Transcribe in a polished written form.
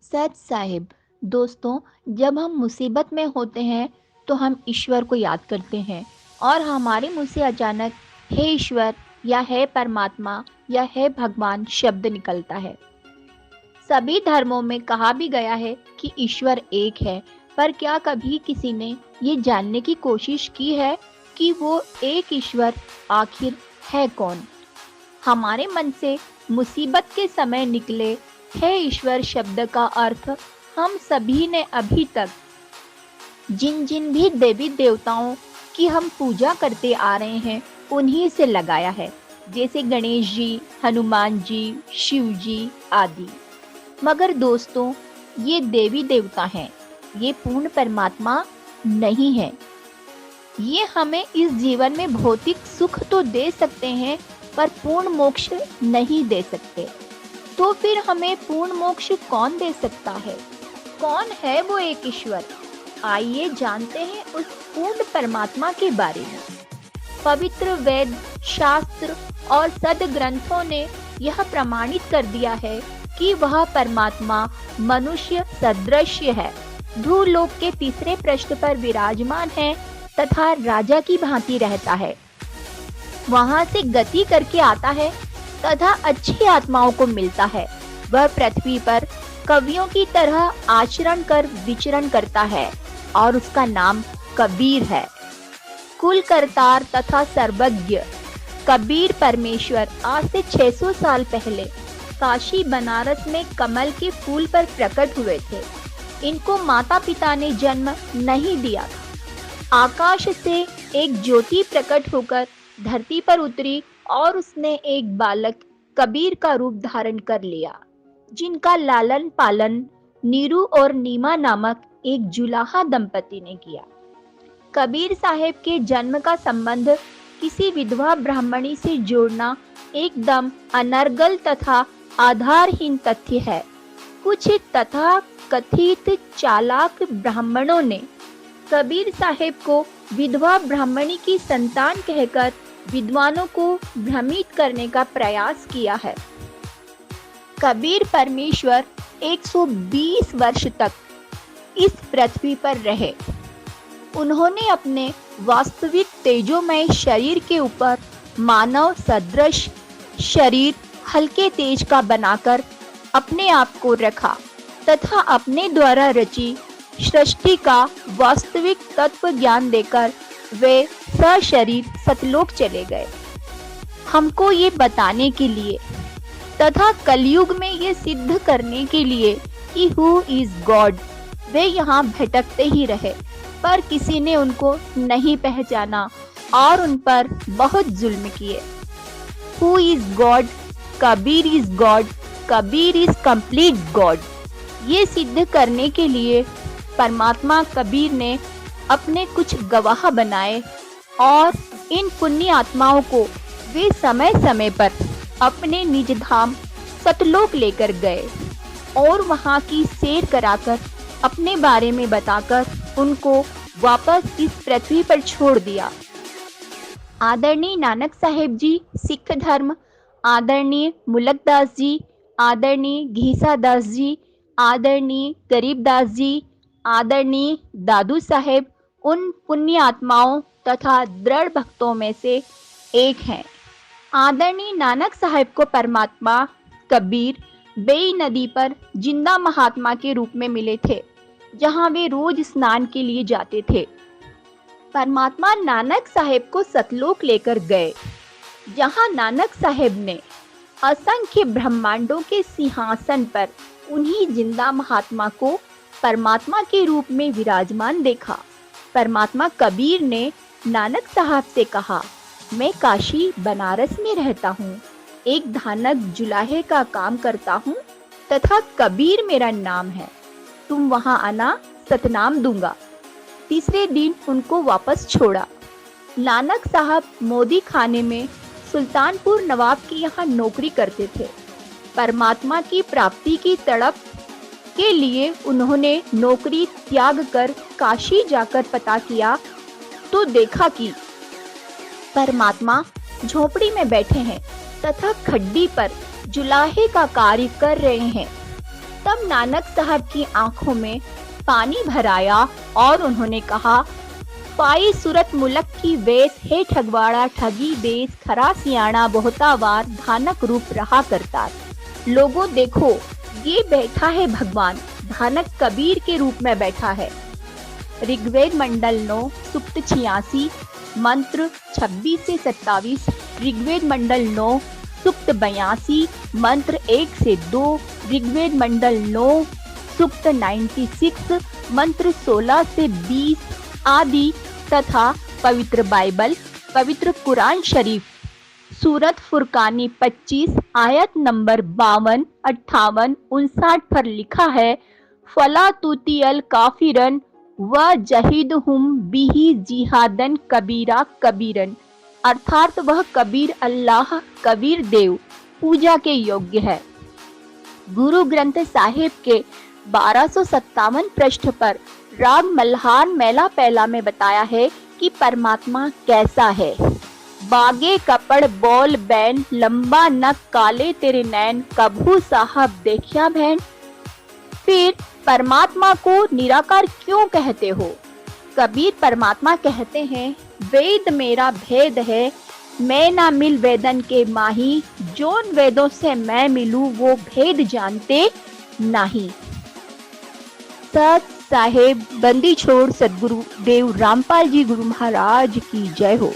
सच साहिब। दोस्तों, जब हम मुसीबत में होते हैं तो हम ईश्वर को याद करते हैं और हमारे मुंह से अचानक हे ईश्वर या हे परमात्मा या हे भगवान शब्द निकलता है। सभी धर्मों में कहा भी गया है कि ईश्वर एक है, पर क्या कभी किसी ने ये जानने की कोशिश की है कि वो एक ईश्वर आखिर है कौन? हमारे मन से मुसीबत के समय निकले हे ईश्वर शब्द का अर्थ हम सभी ने अभी तक जिन जिन भी देवी देवताओं की हम पूजा करते आ रहे हैं उन्हीं से लगाया है, जैसे गणेश जी, हनुमान जी, शिव जी आदि। मगर दोस्तों, ये देवी देवता हैं, ये पूर्ण परमात्मा नहीं है। ये हमें इस जीवन में भौतिक सुख तो दे सकते हैं, पर पूर्ण मोक्ष नहीं दे सकते। तो फिर हमें पूर्ण मोक्ष कौन दे सकता है? कौन है वो एक ईश्वर? आइए जानते हैं उस पूर्ण परमात्मा के बारे में। पवित्र वेद, शास्त्र और सद्ग्रंथों ने यह प्रमाणित कर दिया है कि वह परमात्मा मनुष्य सदृश है, भूलोक के तीसरे पृष्ठ पर विराजमान है तथा राजा की भांति रहता है। वहां से गति करके आता है तथा अच्छी आत्माओं को मिलता है। वह पृथ्वी पर कवियों की तरह आचरण कर विचरण करता है और उसका नाम कबीर है। कुल करतार तथा सर्वज्ञ कबीर परमेश्वर आज से 600 साल पहले काशी बनारस में कमल के फूल पर प्रकट हुए थे। इनको माता पिता ने जन्म नहीं दिया था। आकाश से एक ज्योति प्रकट होकर धरती पर उतरी और उसने एक बालक कबीर का रूप धारण कर लिया, जिनका लालन पालन नीरू और नीमा नामक एक जुलाहा दंपति ने किया। कबीर साहेब के जन्म का संबंध किसी विधवा ब्राह्मणी से जोड़ना एकदम अनर्गल तथा आधारहीन तथ्य है। कुछ तथा कथित चालाक ब्राह्मणों ने कबीर साहेब को विधवा ब्राह्मणी की संतान कहकर विद्वानों को भ्रमित करने का प्रयास किया है। कबीर परमेश्वर 120 वर्ष तक इस पृथ्वी पर रहे। उन्होंने अपने वास्तविक तेजोमय शरीर के ऊपर मानव सदृश शरीर हल्के तेज का बनाकर अपने आप को रखा तथा अपने द्वारा रची सृष्टि का वास्तविक तत्व ज्ञान देकर वे सशरीर सतलोक चले गए। हमको ये बताने के लिए तथा कलयुग में ये सिद्ध करने के लिए कि हु इज गॉड वे यहाँ भटकते ही रहे, पर किसी ने उनको नहीं पहचाना और उन पर बहुत जुल्म किए। Who is God? Kabir is God. Kabir is complete God. ये सिद्ध करने के लिए परमात्मा कबीर ने अपने कुछ गवाह बनाए और इन पुण्य आत्माओं को वे समय समय पर अपने निज धाम सतलोक लेकर गए और वहां की सैर कराकर अपने बारे में बताकर उनको वापस इस पृथ्वी पर छोड़ दिया। आदरणीय नानक साहेब जी सिख धर्म, आदरणीय मुलकदास जी, आदरणीय घीसा दास जी, आदरणीय गरीबदास जी, आदरणीय दादू साहेब उन पुण्य आत्माओं तथा दृढ़ भक्तों में से एक हैं। आदरणीय नानक साहेब को परमात्मा कबीर बेई नदी पर जिंदा महात्मा के रूप में मिले थे, जहां वे रोज स्नान के लिए जाते थे। परमात्मा नानक साहेब को सतलोक लेकर गए, जहां नानक साहेब ने असंख्य ब्रह्मांडों के सिंहासन पर उन्हीं जिंदा महात्मा को परमात्मा के रूप में विराजमान देखा। परमात्मा कबीर ने नानक साहब से कहा, मैं काशी बनारस में रहता हूँ, एक धानक जुलाहे का काम करता हूँ तथा कबीर मेरा नाम है। तुम वहां आना, सतनाम दूंगा। तीसरे दिन उनको वापस छोड़ा। नानक साहब मोदी खाने में सुल्तानपुर नवाब के यहाँ नौकरी करते थे। परमात्मा की प्राप्ति की तड़प के लिए उन्होंने नौकरी त्याग कर काशी जाकर पता किया तो देखा कि परमात्मा झोपड़ी में बैठे हैं तथा खड्डी पर जुलाहे का कार्य कर रहे हैं। तब नानक साहब की आंखों में पानी भर आया और उन्होंने कहा, पाई सूरत मुलक की वेश है ठगवाड़ा ठगी देश खरा सियाणा बहुतावार धानक रूप रहा करता। लोगों देखो, ये बैठा है भगवान, धानक कबीर के रूप में बैठा है। ऋग्वेद मंडल 9 सूक्त 86 मंत्र 26 से 27, ऋग्वेद मंडल 9 सूक्त 82 मंत्र 1 से 2, ऋग्वेद मंडल 9 सूक्त 96 मंत्र 16 से 20 आदि तथा पवित्र बाइबल, पवित्र कुरान शरीफ, सूरत फुरकानी 25 आयत नंबर 52, 58, 59 पर लिखा है, फला तुतियल काफिरन व जहिदहुम बिही जिहादन कबीरा कबीरन, अर्थात वह कबीर अल्लाह कबीर देव पूजा के योग्य है। गुरु ग्रंथ साहिब के 1257 पृष्ठ पर राग मल्हार मेला पहला में बताया है कि परमात्मा कैसा है। बागे कपड़ बोल बैन लंबा नक काले तेरे नैन कभू साहब देखिया बहन। फिर परमात्मा को निराकार क्यों कहते हो? कबीर परमात्मा कहते हैं, वेद मेरा भेद है, मैं ना मिल वेदन के माही, जोन वेदों से मैं मिलूं वो भेद जानते नहीं। सत साहेब बंदी छोड़ सदगुरु देव रामपाल जी गुरु महाराज की जय हो।